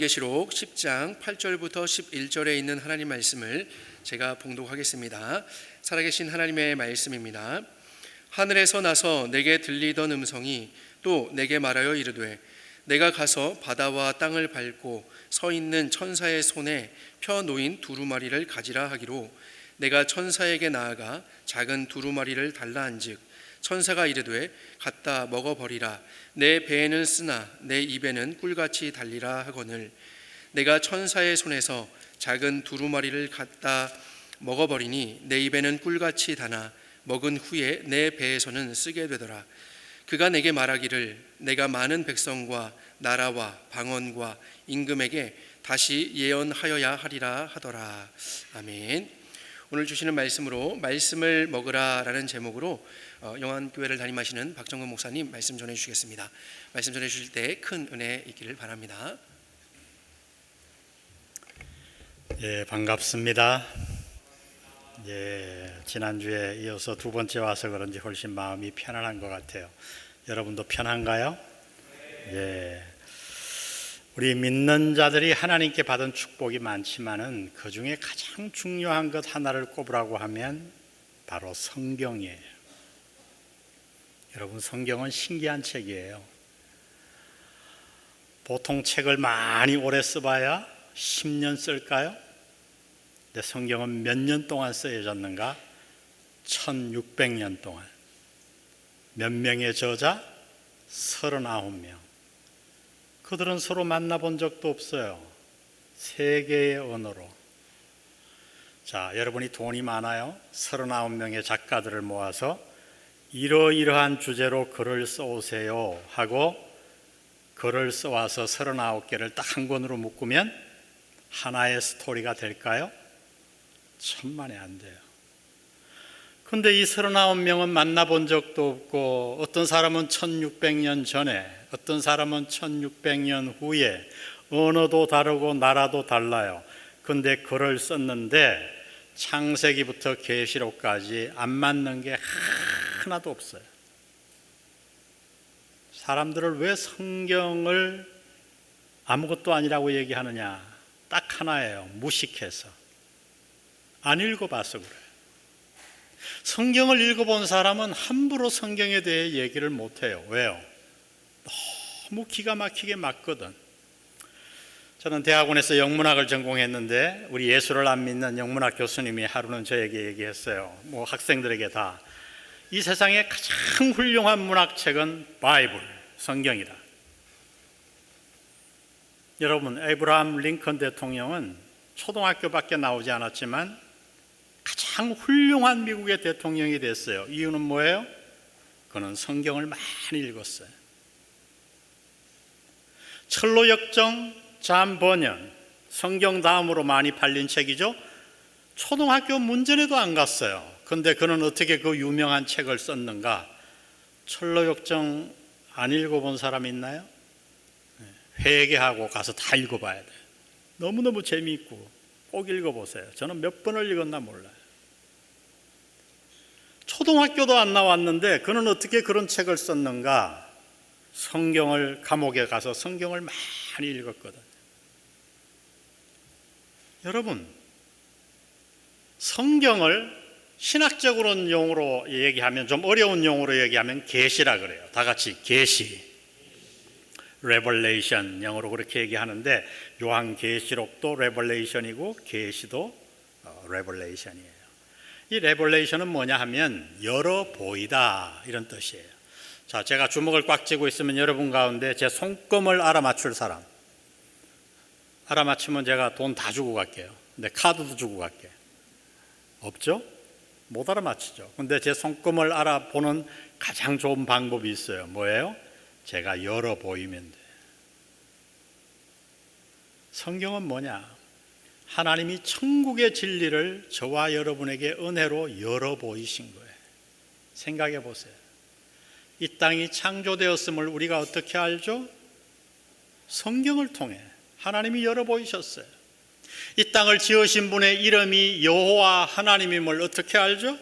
계시록 10장 8절부터 11절에 있는 하나님 말씀을 제가 봉독하겠습니다. 살아계신 하나님의 말씀입니다. 하늘에서 나서 내게 들리던 음성이 또 내게 말하여 이르되 내가 가서 바다와 땅을 밟고 서 있는 천사의 손에 펴 놓인 두루마리를 가지라 하기로, 내가 천사에게 나아가 작은 두루마리를 달라 한즉 천사가 이르되 갖다 먹어버리라. 내 배에는 쓰나 내 입에는 꿀같이 달리라 하거늘, 내가 천사의 손에서 작은 두루마리를 갖다 먹어버리니 내 입에는 꿀같이 다나 먹은 후에 내 배에서는 쓰게 되더라. 그가 내게 말하기를 내가 많은 백성과 나라와 방언과 임금에게 다시 예언하여야 하리라 하더라. 아멘. 오늘 주시는 말씀으로 말씀을 먹으라 라는 제목으로 영안교회를 담임하시는 박정근 목사님 말씀 전해주시겠습니다. 말씀 전해주실 때 큰 은혜 있기를 바랍니다. 예, 반갑습니다. 지난주에 이어서 두 번째 와서 그런지 훨씬 마음이 편안한 것 같아요. 여러분도 편한가요? 우리 믿는 자들이 하나님께 받은 축복이 많지만은 그 중에 가장 중요한 것 하나를 꼽으라고 하면 바로 성경이에요. 여러분, 성경은 신기한 책이에요. 보통 책을 많이 오래 써봐야 10년 쓸까요? 근데 성경은 몇 년 동안 쓰여졌는가? 1600년 동안. 몇 명의 저자? 39명. 그들은 서로 만나본 적도 없어요. 세 개의 언어로. 자, 여러분이 돈이 많아요. 39명의 작가들을 모아서 이러이러한 주제로 글을 써오세요 하고 글을 써와서 39개를 딱 한 권으로 묶으면 하나의 스토리가 될까요? 천만에 안 돼요. 근데 이 39명은 만나본 적도 없고, 어떤 사람은 1600년 전에, 어떤 사람은 1600년 후에, 언어도 다르고 나라도 달라요. 근데 글을 썼는데 창세기부터 계시록까지 안 맞는 게 하나도 없어요. 사람들을 왜 성경을 아무것도 아니라고 얘기하느냐? 딱 하나예요. 무식해서. 안 읽어봐서 그래요. 성경을 읽어본 사람은 함부로 성경에 대해 얘기를 못해요. 왜요? 너무 기가 막히게 맞거든. 저는 대학원에서 영문학을 전공했는데 우리 예수를 안 믿는 영문학 교수님이 하루는 저에게 얘기했어요. 학생들에게 다. 이 세상에 가장 훌륭한 문학책은 바이블, 성경이다. 여러분, 에이브라함 링컨 대통령은 초등학교밖에 나오지 않았지만 가장 훌륭한 미국의 대통령이 됐어요. 이유는 뭐예요? 그는 성경을 많이 읽었어요. 철로역정, 잠 번연, 성경 다음으로 많이 팔린 책이죠. 초등학교 문전에도 안 갔어요. 근데 그는 어떻게 그 유명한 책을 썼는가? 철로역정 안 읽어본 사람 있나요? 회개하고 가서 다 읽어봐야 돼요. 너무너무 재미있고 꼭 읽어보세요. 저는 몇 번을 읽었나 몰라요. 초등학교도 안 나왔는데 그는 어떻게 그런 책을 썼는가? 성경을, 감옥에 가서 성경을 많이 읽었거든. 여러분, 성경을 신학적으로는 용어로 얘기하면, 좀 어려운 용어로 얘기하면 계시라 그래요. 다 같이 계시. 레벌레이션, 영어로 그렇게 얘기하는데 요한계시록도 레벌레이션이고 계시도 레벌레이션이에요. 이 레벌레이션은 뭐냐 하면 열어 보이다, 이런 뜻이에요. 자, 제가 주먹을 꽉 쥐고 있으면 여러분 가운데 제 손금을 알아맞출 사람, 알아맞히면 제가 돈 다 주고 갈게요. 근데 카드도 주고 갈게요. 없죠? 못 알아맞히죠. 근데 제 손금을 알아보는 가장 좋은 방법이 있어요. 뭐예요? 제가 열어 보이면 돼. 성경은 뭐냐? 하나님이 천국의 진리를 저와 여러분에게 은혜로 열어 보이신 거예요. 생각해 보세요. 이 땅이 창조되었음을 우리가 어떻게 알죠? 성경을 통해 하나님이 열어 보이셨어요. 이 땅을 지으신 분의 이름이 여호와 하나님임을 어떻게 알죠?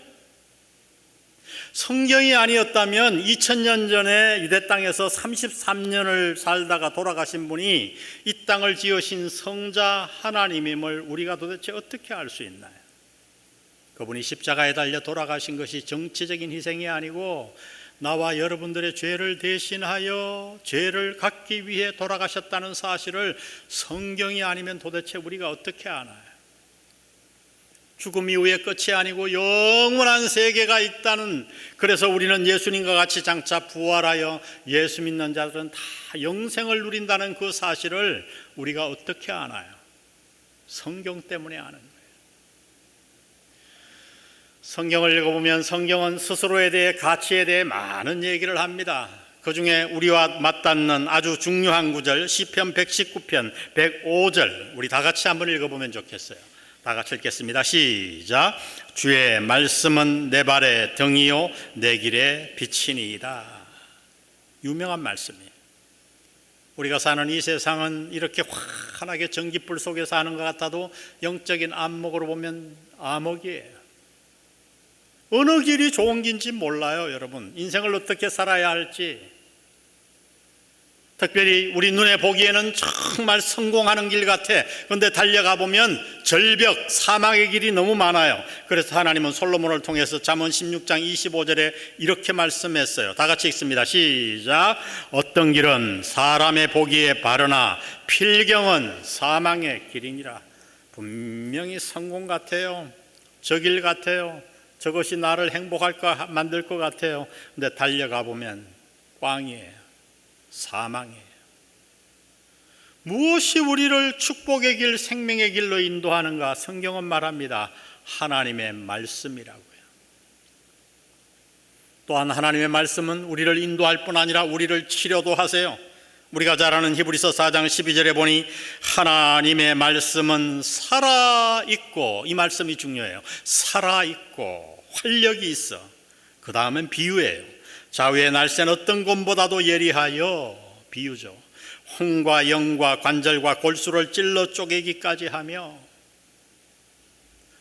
성경이 아니었다면 2000년 전에 유대 땅에서 33년을 살다가 돌아가신 분이 이 땅을 지으신 성자 하나님임을 우리가 도대체 어떻게 알 수 있나요? 그분이 십자가에 달려 돌아가신 것이 정치적인 희생이 아니고 나와 여러분들의 죄를 대신하여 죄를 갚기 위해 돌아가셨다는 사실을 성경이 아니면 도대체 우리가 어떻게 아나요? 죽음 이후의 끝이 아니고 영원한 세계가 있다는, 그래서 우리는 예수님과 같이 장차 부활하여 예수 믿는 자들은 다 영생을 누린다는 그 사실을 우리가 어떻게 아나요? 성경 때문에 아는 거예요. 성경을 읽어보면 성경은 스스로에 대해, 가치에 대해 많은 얘기를 합니다. 그 중에 우리와 맞닿는 아주 중요한 구절, 시편 119편 105절, 우리 다 같이 한번 읽어보면 좋겠어요. 다 같이 읽겠습니다. 시작. 주의 말씀은 내 발의 등이요 내 길의 빛이니이다. 유명한 말씀이에요. 우리가 사는 이 세상은 이렇게 환하게 전기불 속에 사는 것 같아도 영적인 안목으로 보면 암흑이에요. 어느 길이 좋은 길인지 몰라요. 여러분, 인생을 어떻게 살아야 할지. 특별히 우리 눈에 보기에는 정말 성공하는 길 같아. 그런데 달려가 보면 절벽, 사망의 길이 너무 많아요. 그래서 하나님은 솔로몬을 통해서 잠언 16장 25절에 이렇게 말씀했어요. 다 같이 읽습니다. 시작. 어떤 길은 사람의 보기에 바르나 필경은 사망의 길이니라. 분명히 성공 같아요. 저 길 같아요. 저것이 나를 행복할까 만들 것 같아요. 근데 달려가 보면 꽝이에요. 사망이에요. 무엇이 우리를 축복의 길, 생명의 길로 인도하는가? 성경은 말합니다. 하나님의 말씀이라고요. 또한 하나님의 말씀은 우리를 인도할 뿐 아니라 우리를 치료도 하세요. 우리가 잘 아는 히브리서 4장 12절에 보니 하나님의 말씀은 살아있고, 이 말씀이 중요해요. 살아있고 활력이 있어. 그 다음은 비유예요. 좌우의 날쌘 어떤 곰보다도 예리하여, 비유죠. 홍과 영과 관절과 골수를 찔러 쪼개기까지 하며,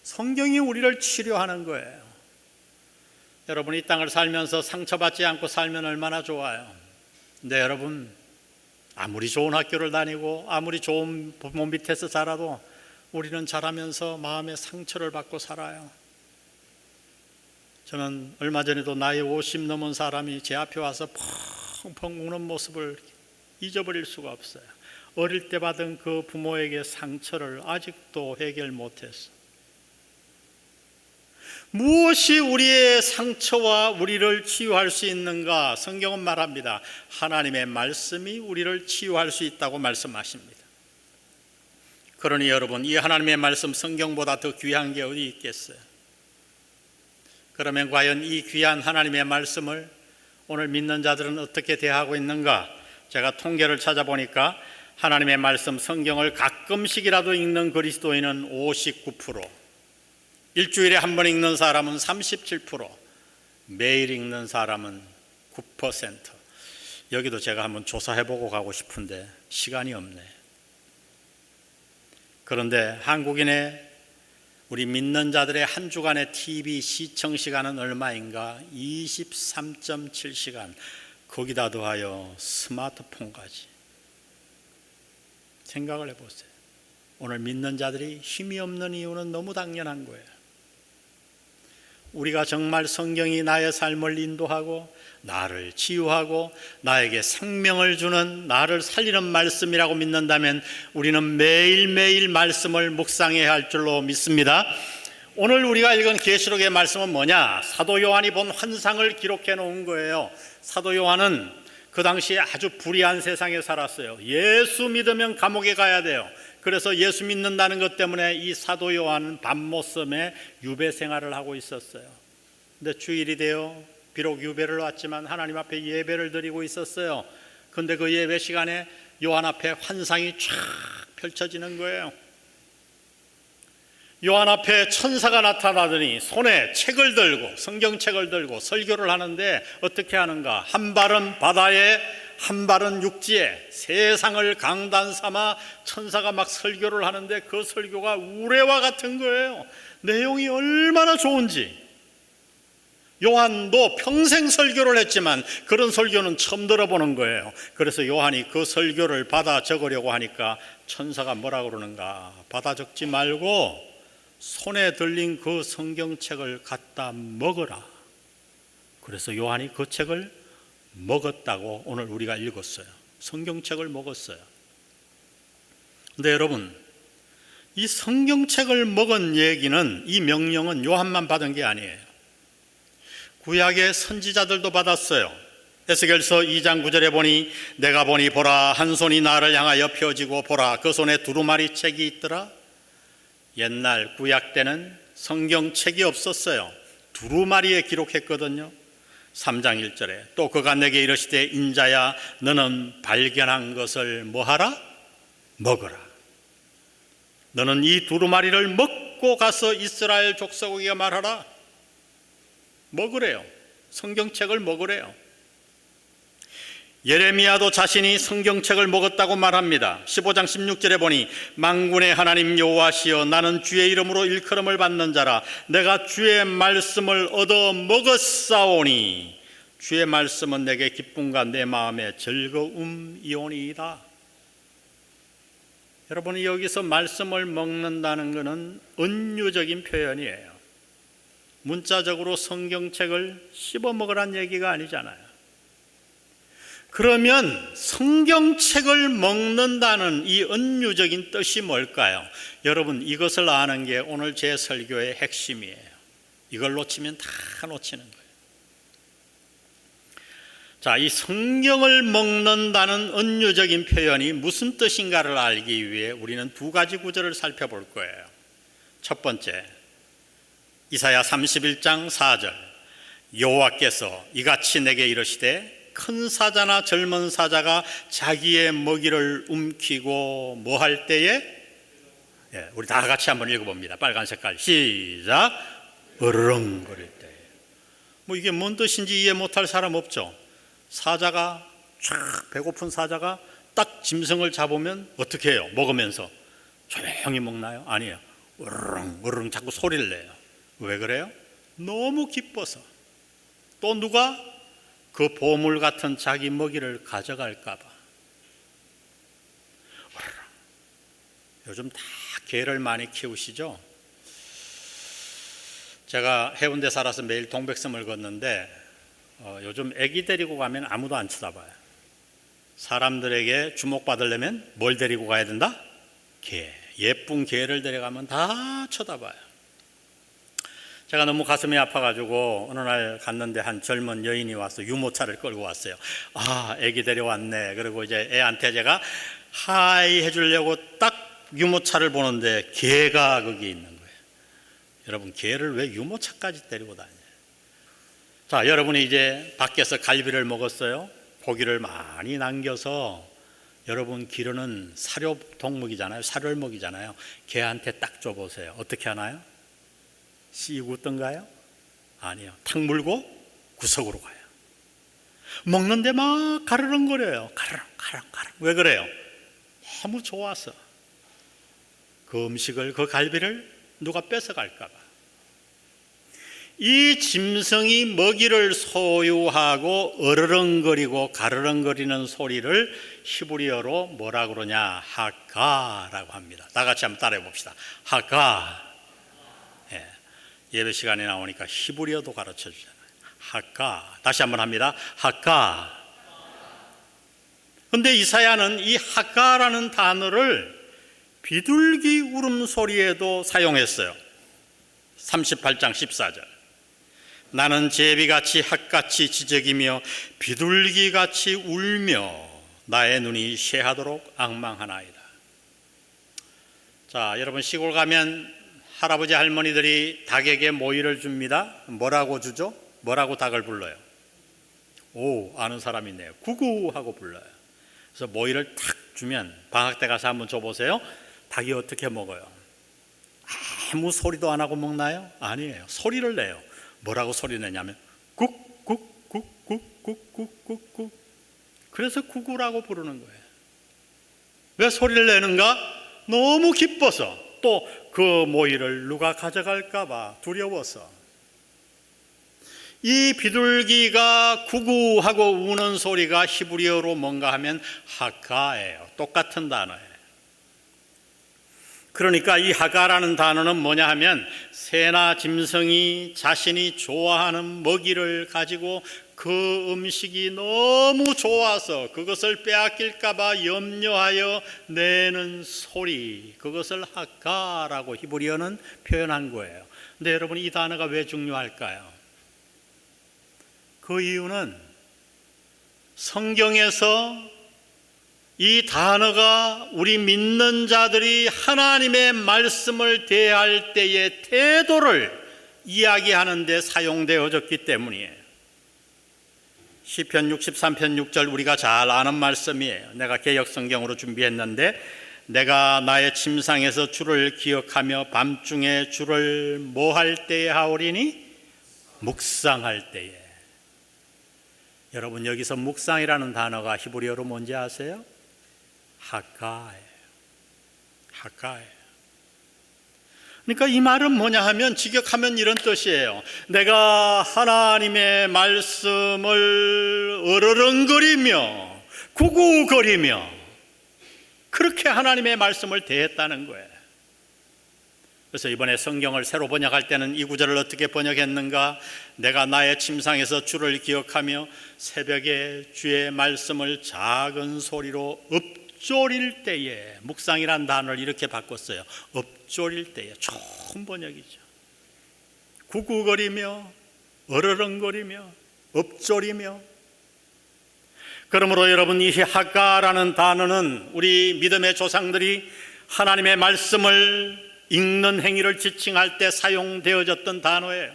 성경이 우리를 치료하는 거예요. 여러분, 이 땅을 살면서 상처받지 않고 살면 얼마나 좋아요. 근데 여러분, 아무리 좋은 학교를 다니고 아무리 좋은 부모 밑에서 자라도 우리는 자라면서 마음의 상처를 받고 살아요. 저는 얼마 전에도 나이 50 넘은 사람이 제 앞에 와서 펑펑 우는 모습을 잊어버릴 수가 없어요. 어릴 때 받은 그 부모에게 상처를 아직도 해결 못했어. 무엇이 우리의 상처와 우리를 치유할 수 있는가? 성경은 말합니다. 하나님의 말씀이 우리를 치유할 수 있다고 말씀하십니다. 그러니 여러분, 이 하나님의 말씀, 성경보다 더 귀한 게 어디 있겠어요? 그러면 과연 이 귀한 하나님의 말씀을 오늘 믿는 자들은 어떻게 대하고 있는가? 제가 통계를 찾아보니까 하나님의 말씀, 성경을 가끔씩이라도 읽는 그리스도인은 59%, 일주일에 한 번 읽는 사람은 37%, 매일 읽는 사람은 9%. 여기도 제가 한번 조사해보고 가고 싶은데 시간이 없네. 그런데 한국인의 우리 믿는 자들의 한 주간의 TV 시청 시간은 얼마인가? 23.7시간. 거기다 더하여 스마트폰까지. 생각을 해보세요. 오늘 믿는 자들이 힘이 없는 이유는 너무 당연한 거예요. 우리가 정말 성경이 나의 삶을 인도하고 나를 치유하고 나에게 생명을 주는, 나를 살리는 말씀이라고 믿는다면 우리는 매일매일 말씀을 묵상해야 할 줄로 믿습니다. 오늘 우리가 읽은 계시록의 말씀은 뭐냐? 사도 요한이 본 환상을 기록해 놓은 거예요. 사도 요한은 그 당시에 아주 불의한 세상에 살았어요. 예수 믿으면 감옥에 가야 돼요. 그래서 예수 믿는다는 것 때문에 이 사도 요한은 밤모섬에 유배 생활을 하고 있었어요. 근데 주일이 되어 비록 유배를 왔지만 하나님 앞에 예배를 드리고 있었어요. 그런데 그 예배 시간에 요한 앞에 환상이 쫙 펼쳐지는 거예요. 요한 앞에 천사가 나타나더니 손에 책을 들고, 성경책을 들고 설교를 하는데 어떻게 하는가? 한 발은 바다에, 한 발은 육지에, 세상을 강단 삼아 천사가 막 설교를 하는데 그 설교가 우레와 같은 거예요. 내용이 얼마나 좋은지. 요한도 평생 설교를 했지만 그런 설교는 처음 들어보는 거예요. 그래서 요한이 그 설교를 받아 적으려고 하니까 천사가 뭐라 그러는가? 받아 적지 말고 손에 들린 그 성경책을 갖다 먹어라. 그래서 요한이 그 책을 먹었다고 오늘 우리가 읽었어요. 성경책을 먹었어요. 근데 여러분, 이 성경책을 먹은 얘기는, 이 명령은 요한만 받은 게 아니에요. 구약의 선지자들도 받았어요. 에스겔서 2장 9절에 보니 내가 보니 보라 한 손이 나를 향하여 펴지고 보라 그 손에 두루마리 책이 있더라. 옛날 구약 때는 성경책이 없었어요. 두루마리에 기록했거든요. 3장 1절에 또 그가 내게 이르시되 인자야 너는 발견한 것을 뭐하라? 먹어라. 너는 이 두루마리를 먹고 가서 이스라엘 족속에게 말하라. 먹으래요. 성경책을 먹으래요. 예레미야도 자신이 성경책을 먹었다고 말합니다. 15장 16절에 보니 만군의 하나님 여호와시여 나는 주의 이름으로 일컬음을 받는 자라. 내가 주의 말씀을 얻어 먹었사오니 주의 말씀은 내게 기쁨과 내 마음의 즐거움이오니이다. 여러분이 여기서 말씀을 먹는다는 것은 은유적인 표현이에요. 문자적으로 성경책을 씹어 먹으란 얘기가 아니잖아요. 그러면 성경책을 먹는다는 이 은유적인 뜻이 뭘까요? 여러분, 이것을 아는 게 오늘 제 설교의 핵심이에요. 이걸 놓치면 다 놓치는 거예요. 자, 이 성경을 먹는다는 은유적인 표현이 무슨 뜻인가를 알기 위해 우리는 두 가지 구절을 살펴볼 거예요. 첫 번째, 이사야 31장 4절 여호와께서 이같이 내게 이르시되 큰 사자나 젊은 사자가 자기의 먹이를 움키고 뭐 할 때에, 우리 다 같이 한번 읽어봅니다. 빨간 색깔 시작. 으르렁거릴 때. 뭐 이게 뭔 뜻인지 이해 못할 사람 없죠? 사자가 쫙 배고픈 사자가 딱 짐승을 잡으면 어떻게 해요? 먹으면서 조용히 먹나요? 아니에요. 으르렁 으르렁 자꾸 소리를 내요. 왜 그래요? 너무 기뻐서. 또 누가 그 보물 같은 자기 먹이를 가져갈까 봐. 요즘 다 개를 많이 키우시죠? 제가 해운대 살아서 매일 동백섬을 걷는데 요즘 애기 데리고 가면 아무도 안 쳐다봐요. 사람들에게 주목받으려면 뭘 데리고 가야 된다? 개. 예쁜 개를 데려가면 다 쳐다봐요. 제가 너무 가슴이 아파가지고 어느 날 갔는데 한 젊은 여인이 와서 유모차를 끌고 왔어요. 아, 애기 데려왔네. 그리고 이제 애한테 제가 하이 해주려고 딱 유모차를 보는데 개가 거기 있는 거예요. 여러분, 개를 왜 유모차까지 데리고 다녀요? 자, 여러분이 이제 밖에서 갈비를 먹었어요. 고기를 많이 남겨서 여러분 기르는 사료 동물이잖아요. 사료를 먹이잖아요. 개한테 딱 줘보세요. 어떻게 하나요? 씩 웃던가요? 아니요. 탁 물고 구석으로 가요. 먹는데 막 가르렁거려요. 가르렁 가르렁 가르렁. 왜 그래요? 너무 좋아서. 그 음식을, 그 갈비를 누가 뺏어갈까 봐. 이 짐승이 먹이를 소유하고 어르렁거리고 가르렁거리는 소리를 히브리어로 뭐라 그러냐? 하가라고 합니다. 다 같이 한번 따라해 봅시다. 하가. 예배 시간에 나오니까 히브리어도 가르쳐 주잖아요. 하가. 다시 한번 합니다. 하가. 그런데 이사야는 이 하가라는 단어를 비둘기 울음소리에도 사용했어요. 38장 14절. 나는 제비같이 핫같이 지저귀며 비둘기같이 울며 나의 눈이 쇠하도록 앙망하나이다. 자, 여러분 시골 가면 할아버지 할머니들이 닭에게 모이를 줍니다. 뭐라고 주죠? 뭐라고 닭을 불러요? 오, 아는 사람이 있네요. 구구 하고 불러요. 그래서 모이를 탁 주면 방학 때 가서 한번 줘보세요. 닭이 어떻게 먹어요? 아무 소리도 안 하고 먹나요? 아니에요. 소리를 내요. 뭐라고 소리 내냐면 꾹꾹꾹꾹꾹꾹꾹꾹. 그래서 구구라고 부르는 거예요. 왜 소리를 내는가? 너무 기뻐서. 또 그 모이를 누가 가져갈까 봐 두려워서. 이 비둘기가 구구하고 우는 소리가 히브리어로 뭔가 하면 하가예요. 똑같은 단어예요. 그러니까 이 하가라는 단어는 뭐냐 하면 새나 짐승이 자신이 좋아하는 먹이를 가지고 그 음식이 너무 좋아서 그것을 빼앗길까 봐 염려하여 내는 소리, 그것을 하가라고 히브리어는 표현한 거예요. 근데 여러분, 이 단어가 왜 중요할까요? 그 이유는 성경에서 이 단어가 우리 믿는 자들이 하나님의 말씀을 대할 때의 태도를 이야기하는 데 사용되어졌기 때문이에요. 시편 63편 6절 우리가 잘 아는 말씀이에요. 내가 개역 성경으로 준비했는데, 내가 나의 침상에서 주를 기억하며 밤중에 주를 뭐 할 때에 하오리니? 묵상할 때에. 여러분, 여기서 묵상이라는 단어가 히브리어로 뭔지 아세요? 하가예요. 하가예요. 그러니까 이 말은 뭐냐 하면, 직역하면 이런 뜻이에요. 내가 하나님의 말씀을 으르렁거리며 구구거리며 그렇게 하나님의 말씀을 대했다는 거예요. 그래서 이번에 성경을 새로 번역할 때는 이 구절을 어떻게 번역했는가? 내가 나의 침상에서 주를 기억하며 새벽에 주의 말씀을 작은 소리로 읊조릴 때에, 묵상이란 단어를 이렇게 바꿨어요. 읊조릴 때에. 좋은 번역이죠. 구구거리며 어르렁거리며 읊조리며. 그러므로 여러분, 이 하가라는 단어는 우리 믿음의 조상들이 하나님의 말씀을 읽는 행위를 지칭할 때 사용되어졌던 단어예요.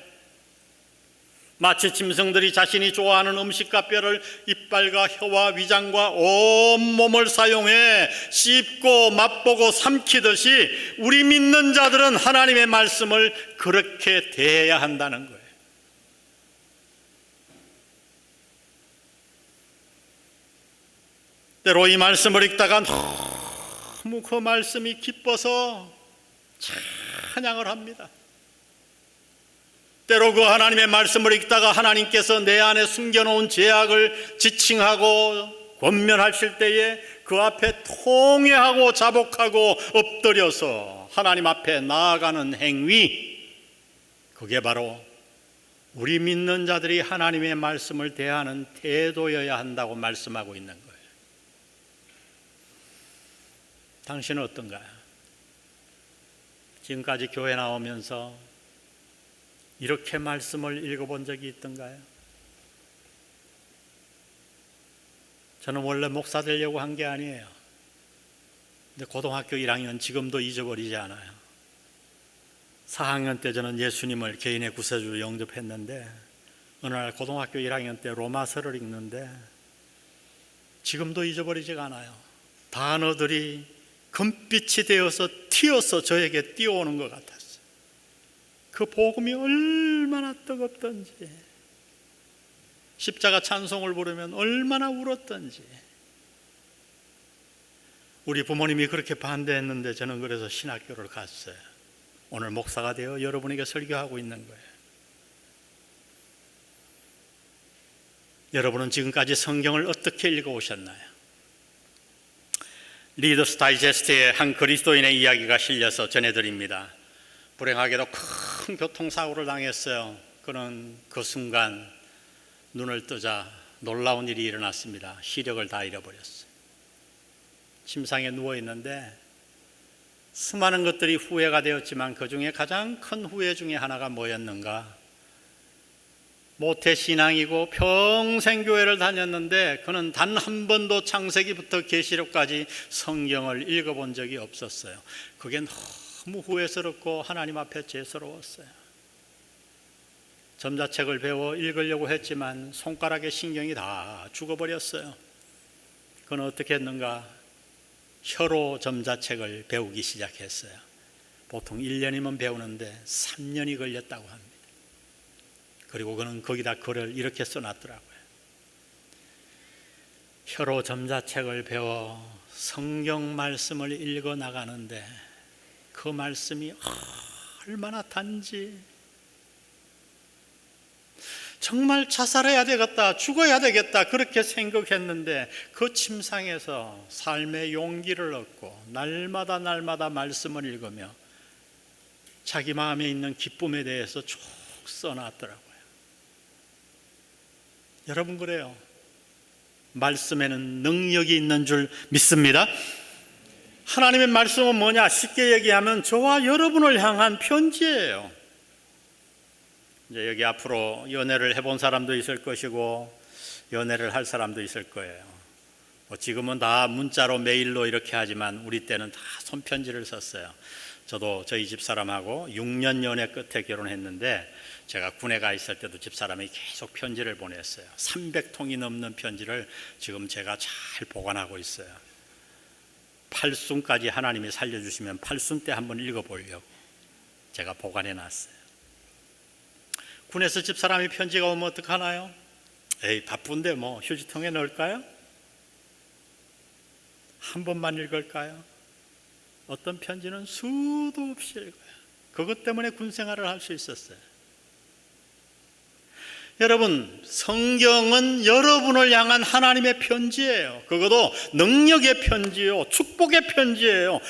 마치 짐승들이 자신이 좋아하는 음식과 뼈를 이빨과 혀와 위장과 온몸을 사용해 씹고 맛보고 삼키듯이 우리 믿는 자들은 하나님의 말씀을 그렇게 대해야 한다는 거예요. 때로 이 말씀을 읽다가 너무 그 말씀이 기뻐서 찬양을 합니다. 때로 그 하나님의 말씀을 읽다가 하나님께서 내 안에 숨겨놓은 죄악을 지칭하고 권면하실 때에 그 앞에 통회하고 자복하고 엎드려서 하나님 앞에 나아가는 행위, 그게 바로 우리 믿는 자들이 하나님의 말씀을 대하는 태도여야 한다고 말씀하고 있는 거예요. 당신은 어떤가요? 지금까지 교회 나오면서 이렇게 말씀을 읽어본 적이 있던가요? 저는 원래 목사 되려고 한 게 아니에요. 근데 고등학교 1학년 지금도 잊어버리지 않아요. 4학년 때 저는 예수님을 개인의 구세주로 영접했는데, 어느 날 고등학교 1학년 때 로마서를 읽는데 지금도 잊어버리지가 않아요. 단어들이 금빛이 되어서 튀어서 저에게 뛰어오는 것 같았어요. 그 복음이 얼마나 뜨겁던지, 십자가 찬송을 부르면 얼마나 울었던지. 우리 부모님이 그렇게 반대했는데 저는 그래서 신학교를 갔어요. 오늘 목사가 되어 여러분에게 설교하고 있는 거예요. 여러분은 지금까지 성경을 어떻게 읽어오셨나요? 리더스 다이제스트에 한 그리스도인의 이야기가 실려서 전해드립니다. 불행하게도 큰 교통사고를 당했어요. 그는 그 순간 눈을 뜨자 놀라운 일이 일어났습니다. 시력을 다 잃어버렸어요. 침상에 누워있는데 수많은 것들이 후회가 되었지만 그 중에 가장 큰 후회 중에 하나가 뭐였는가? 모태신앙이고 평생 교회를 다녔는데 그는 단 한 번도 창세기부터 계시록까지 성경을 읽어본 적이 없었어요. 그게 너무 후회스럽고 하나님 앞에 죄스러웠어요. 점자책을 배워 읽으려고 했지만 손가락에 신경이 다 죽어버렸어요. 그는 어떻게 했는가? 혀로 점자책을 배우기 시작했어요. 보통 1년이면 배우는데 3년이 걸렸다고 합니다. 그리고 그는 거기다 글을 이렇게 써놨더라고요. 혀로 점자책을 배워 성경 말씀을 읽어 나가는데 그 말씀이 얼마나 단지. 정말 자살해야 되겠다, 죽어야 되겠다 그렇게 생각했는데 그 침상에서 삶의 용기를 얻고 날마다 말씀을 읽으며 자기 마음에 있는 기쁨에 대해서 쭉 써놨더라고요. 여러분, 그래요. 말씀에는 능력이 있는 줄 믿습니다. 하나님의 말씀은 뭐냐? 쉽게 얘기하면 저와 여러분을 향한 편지예요. 이제 여기 앞으로 연애를 해본 사람도 있을 것이고 연애를 할 사람도 있을 거예요. 지금은 다 문자로 메일로 이렇게 하지만 우리 때는 다 손편지를 썼어요. 저도 저희 집사람하고 6년 연애 끝에 결혼했는데 제가 군에 가 있을 때도 집사람이 계속 편지를 보냈어요. 300통이 넘는 편지를 지금 제가 잘 보관하고 있어요. 팔순까지 하나님이 살려주시면 팔순 때 한번 읽어보려고 제가 보관해놨어요. 군에서 집사람이 편지가 오면 어떡하나요? 에이, 바쁜데 뭐 휴지통에 넣을까요? 한 번만 읽을까요? 어떤 편지는 수도 없이 읽어요. 그것 때문에 군 생활을 할 수 있었어요. 여러분, 성경은 여러분을 향한 하나님의 편지예요. 그것도 능력의 편지요, 축복의 편지예요.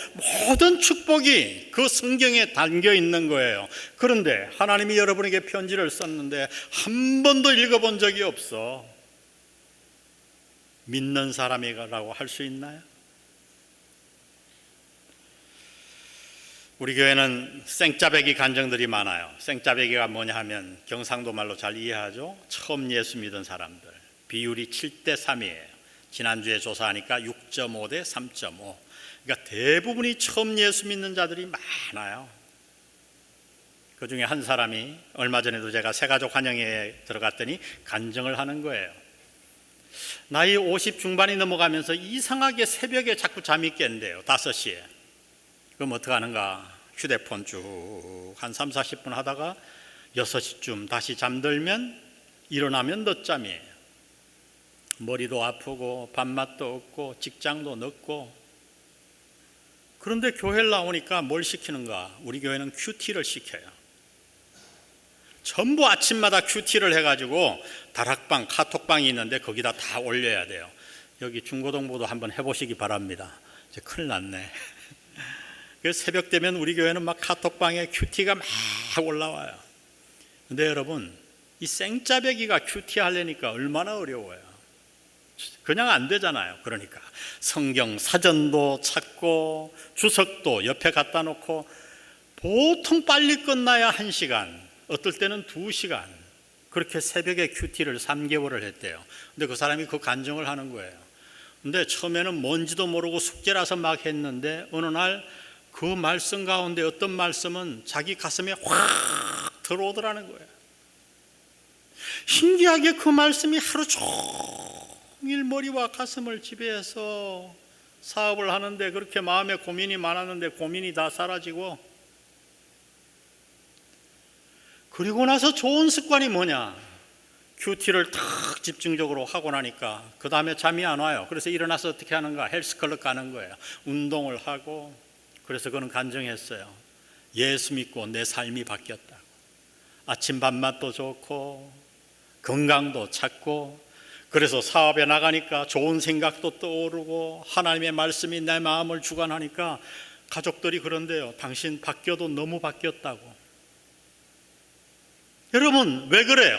모든 축복이 그 성경에 담겨 있는 거예요. 그런데 하나님이 여러분에게 편지를 썼는데 한 번도 읽어본 적이 없어. 믿는 사람이라고 할 수 있나요? 우리 교회는 생짜배기 간증들이 많아요. 생짜배기가 뭐냐 하면 경상도 말로 잘 이해하죠. 처음 예수 믿은 사람들 비율이 7:3이에요. 지난주에 조사하니까 6.5 대 3.5. 그러니까 대부분이 처음 예수 믿는 자들이 많아요. 그 중에 한 사람이 얼마 전에도 제가 새가족 환영회에 들어갔더니 간증을 하는 거예요. 나이 50 중반이 넘어가면서 이상하게 새벽에 자꾸 잠이 깬대요. 5시에. 그럼 어떻게 하는가? 휴대폰 쭉 한 3, 40분 하다가 6시쯤 다시 잠들면 일어나면 늦잠이에요. 머리도 아프고 밥맛도 없고 직장도 늦고. 그런데 교회를 나오니까 뭘 시키는가? 우리 교회는 큐티를 시켜요. 전부 아침마다 큐티를 해가지고 다락방, 카톡방이 있는데 거기다 다 올려야 돼요. 여기 중고등부도 한번 해보시기 바랍니다. 이제 큰일 났네. 새벽 되면 우리 교회는 막 카톡방에 큐티가 막 올라와요. 근데 여러분, 이 생짜배기가 큐티 하려니까 얼마나 어려워요. 그냥 안 되잖아요. 그러니까 성경 사전도 찾고 주석도 옆에 갖다 놓고 보통 빨리 끝나야 1시간, 어떨 때는 2시간, 그렇게 새벽에 큐티를 3개월을 했대요. 근데 그 사람이 그 간증을 하는 거예요. 근데 처음에는 뭔지도 모르고 숙제라서 막 했는데 어느 날 그 말씀 가운데 어떤 말씀은 자기 가슴에 확 들어오더라는 거예요. 신기하게 그 말씀이 하루 종일 머리와 가슴을 지배해서 사업을 하는데 그렇게 마음에 고민이 많았는데 고민이 다 사라지고, 그리고 나서 좋은 습관이 뭐냐? 큐티를 탁 집중적으로 하고 나니까 그 다음에 잠이 안 와요. 그래서 일어나서 어떻게 하는가? 헬스클럽 가는 거예요. 운동을 하고. 그래서 그는 간증했어요. 예수 믿고 내 삶이 바뀌었다. 아침 밥맛도 좋고 건강도 찾고, 그래서 사업에 나가니까 좋은 생각도 떠오르고 하나님의 말씀이 내 마음을 주관하니까 가족들이 그런데요, 당신 바뀌어도 너무 바뀌었다고. 여러분, 왜 그래요?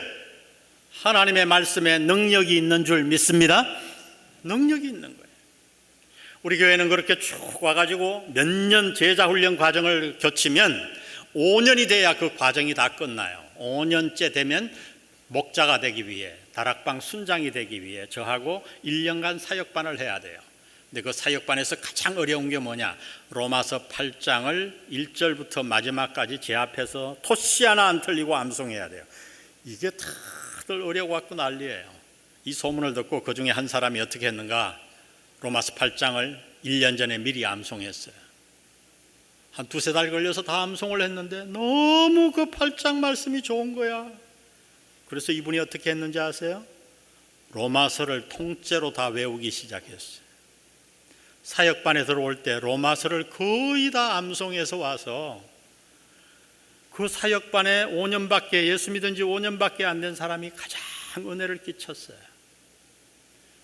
하나님의 말씀에 능력이 있는 줄 믿습니다. 능력이 있는 거예요. 우리 교회는 그렇게 쭉 와가지고 몇 년 제자훈련 과정을 거치면 5년이 돼야 그 과정이 다 끝나요. 5년째 되면 목자가 되기 위해, 다락방 순장이 되기 위해 저하고 1년간 사역반을 해야 돼요. 근데 그 사역반에서 가장 어려운 게 뭐냐? 로마서 8장을 1절부터 마지막까지 제 앞에서 토시 하나 안 틀리고 암송해야 돼요. 이게 다들 어려워갖고 난리예요. 이 소문을 듣고 그 중에 한 사람이 어떻게 했는가? 로마서 8장을 1년 전에 미리 암송했어요. 한 2-3달 걸려서 다 암송을 했는데 너무 그 8장 말씀이 좋은 거야. 그래서 이분이 어떻게 했는지 아세요? 로마서를 통째로 다 외우기 시작했어요. 사역반에 들어올 때 로마서를 거의 다 암송해서 와서 그 사역반에 5년밖에, 예수 믿은 지 5년밖에 안 된 사람이 가장 은혜를 끼쳤어요.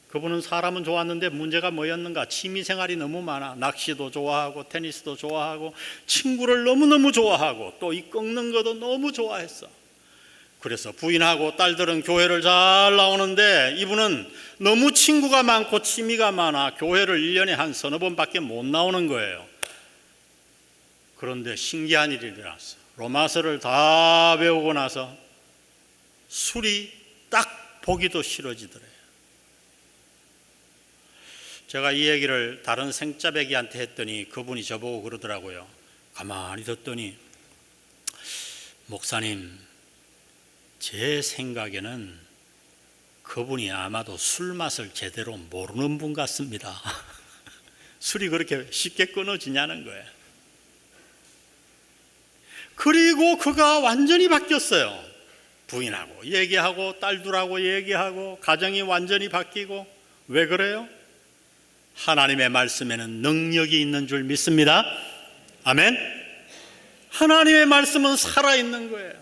그분은 사람은 좋았는데 문제가 뭐였는가? 취미생활이 너무 많아. 낚시도 좋아하고 테니스도 좋아하고 친구를 너무너무 좋아하고 또 이 꺾는 것도 너무 좋아했어. 그래서 부인하고 딸들은 교회를 잘 나오는데 이분은 너무 친구가 많고 취미가 많아 교회를 1년에 한 서너 번밖에 못 나오는 거예요. 그런데 신기한 일이 일어났어. 로마서를 다 배우고 나서 술이 딱 보기도 싫어지더래요. 제가 이 얘기를 다른 생짜배기한테 했더니 그분이 저보고 그러더라고요. 가만히 듣더니, 목사님, 제 생각에는 그분이 아마도 술 맛을 제대로 모르는 분 같습니다. 술이 그렇게 쉽게 끊어지냐는 거예요. 그리고 그가 완전히 바뀌었어요. 부인하고 얘기하고 딸들하고 얘기하고 가정이 완전히 바뀌고. 왜 그래요? 하나님의 말씀에는 능력이 있는 줄 믿습니다. 아멘. 하나님의 말씀은 살아있는 거예요.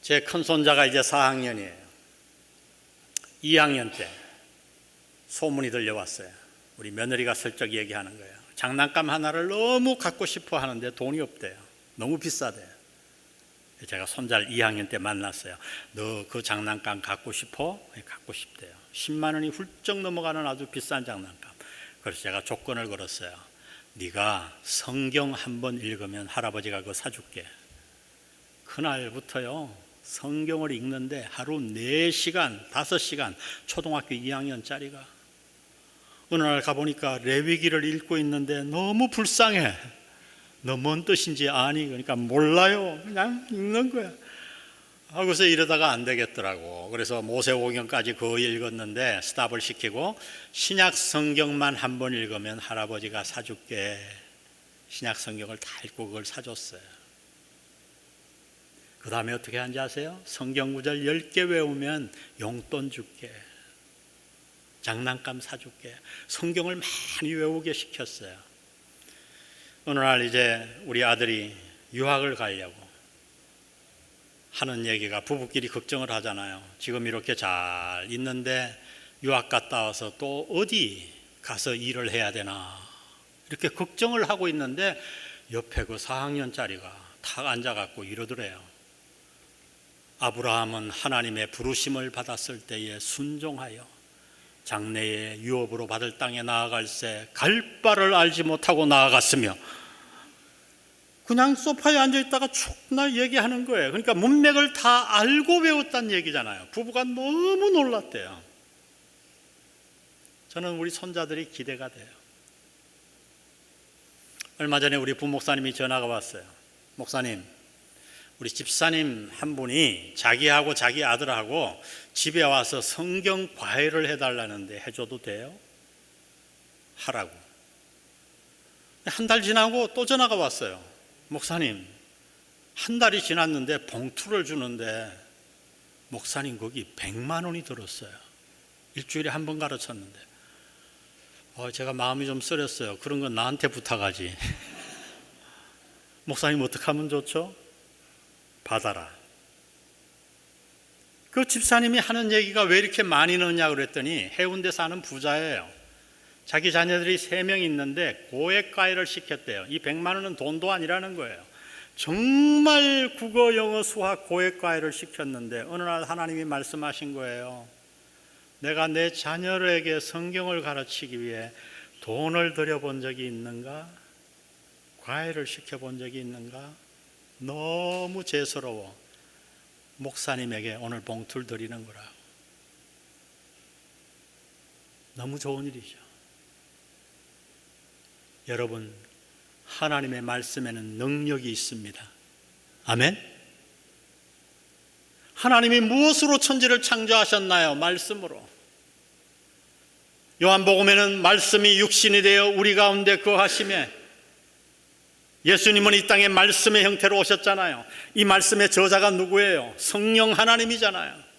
제 큰손자가 이제 4학년이에요. 2학년 때 소문이 들려왔어요. 우리 며느리가 슬쩍 얘기하는 거예요. 장난감 하나를 너무 갖고 싶어 하는데 돈이 없대요. 너무 비싸대요. 제가 손자를 2학년 때 만났어요. 너 그 장난감 갖고 싶어? 갖고 싶대요. 10만 원이 훌쩍 넘어가는 아주 비싼 장난감. 그래서 제가 조건을 걸었어요. 네가 성경 한 번 읽으면 할아버지가 그거 사줄게. 그날부터요, 성경을 읽는데 하루 4시간, 5시간, 초등학교 2학년짜리가. 어느 날 가보니까 레위기를 읽고 있는데 너무 불쌍해. 너 뭔 뜻인지 아니? 그러니까 몰라요. 그냥 읽는 거야. 그래서 이러다가 안 되겠더라고. 그래서 모세오경까지 거의 읽었는데 스탑을 시키고 신약 성경만 한 번 읽으면 할아버지가 사줄게. 신약 성경을 다 읽고 그걸 사줬어요. 그 다음에 어떻게 하는지 아세요? 성경 구절 10개 외우면 용돈 줄게. 장난감 사줄게. 성경을 많이 외우게 시켰어요. 어느 날 이제 우리 아들이 유학을 가려고 하는 얘기가, 부부끼리 걱정을 하잖아요. 지금 이렇게 잘 있는데 유학 갔다 와서 또 어디 가서 일을 해야 되나, 이렇게 걱정을 하고 있는데 옆에 그 4학년짜리가 탁 앉아갖고 이러더래요. 아브라함은 하나님의 부르심을 받았을 때에 순종하여 장래에 유업으로 받을 땅에 나아갈새 갈 바를 알지 못하고 나아갔으며. 그냥 소파에 앉아있다가 축나 얘기하는 거예요. 그러니까 문맥을 다 알고 배웠다는 얘기잖아요. 부부가 너무 놀랐대요. 저는 우리 손자들이 기대가 돼요. 얼마 전에 우리 부목사님이 전화가 왔어요. 목사님, 우리 집사님 한 분이 자기하고 자기 아들하고 집에 와서 성경 과외를 해달라는데 해줘도 돼요? 하라고. 한 달 지나고 또 전화가 왔어요. 목사님, 한 달이 지났는데 봉투를 주는데 목사님 거기 100만 원이 들었어요. 일주일에 한 번 가르쳤는데. 제가 마음이 좀 쓰렸어요. 그런 건 나한테 부탁하지. 목사님 어떻게 하면 좋죠? 받아라. 그 집사님이 하는 얘기가 왜 이렇게 많이 넣냐 그랬더니 해운대 사는 부자예요. 자기 자녀들이 3명 있는데 고액과외를 시켰대요. 이 100만 원은 돈도 아니라는 거예요. 정말 국어, 영어, 수학 고액과외를 시켰는데 어느 날 하나님이 말씀하신 거예요. 내가 내 자녀에게 성경을 가르치기 위해 돈을 들여본 적이 있는가? 과외를 시켜본 적이 있는가? 너무 죄스러워. 목사님에게 오늘 봉투를 드리는 거라. 너무 좋은 일이죠. 여러분, 하나님의 말씀에는 능력이 있습니다. 아멘. 하나님이 무엇으로 천지를 창조하셨나요? 말씀으로. 요한복음에는 말씀이 육신이 되어 우리 가운데 거하시매, 예수님은 이 땅에 말씀의 형태로 오셨잖아요. 이 말씀의 저자가 누구예요? 성령 하나님이잖아요.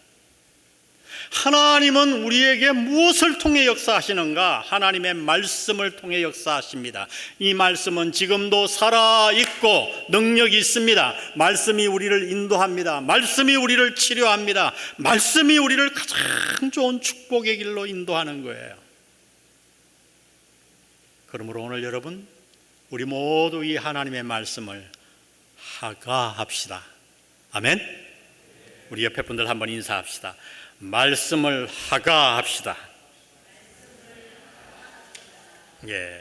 하나님은 우리에게 무엇을 통해 역사하시는가? 하나님의 말씀을 통해 역사하십니다. 이 말씀은 지금도 살아있고 능력이 있습니다. 말씀이 우리를 인도합니다. 말씀이 우리를 치료합니다. 말씀이 우리를 가장 좋은 축복의 길로 인도하는 거예요. 그러므로 오늘 여러분, 우리 모두 이 하나님의 말씀을 하가합시다. 아멘. 우리 옆에 분들 한번 인사합시다. 말씀을 하가합시다. 예.